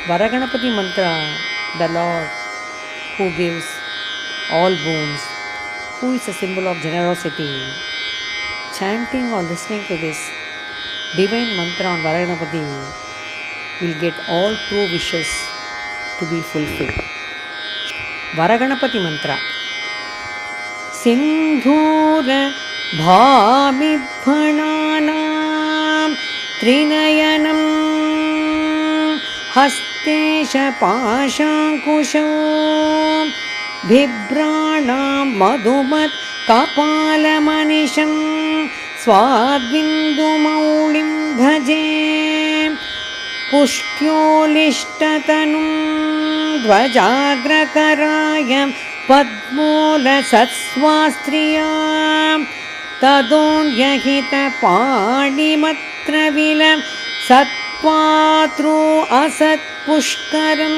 Varaganapati mantra, the Lord who gives all boons, who is a symbol of generosity. Chanting or listening to this divine mantra on Varaganapati will get all true wishes to be fulfilled. Varaganapati mantra. Sindhura bhamibhananam trinayanam hastesha pashankusham bhibranam madhumat kapalamaniṣam swadvindumaulim bhaje पुष्ट्योलिष्टतनुं ध्वजाग्रकरायं पद्मूलसत्स्वास्त्रियां तदोन्यहितपाणिमत्रविलं सत्पात्रो असत्पुष्करं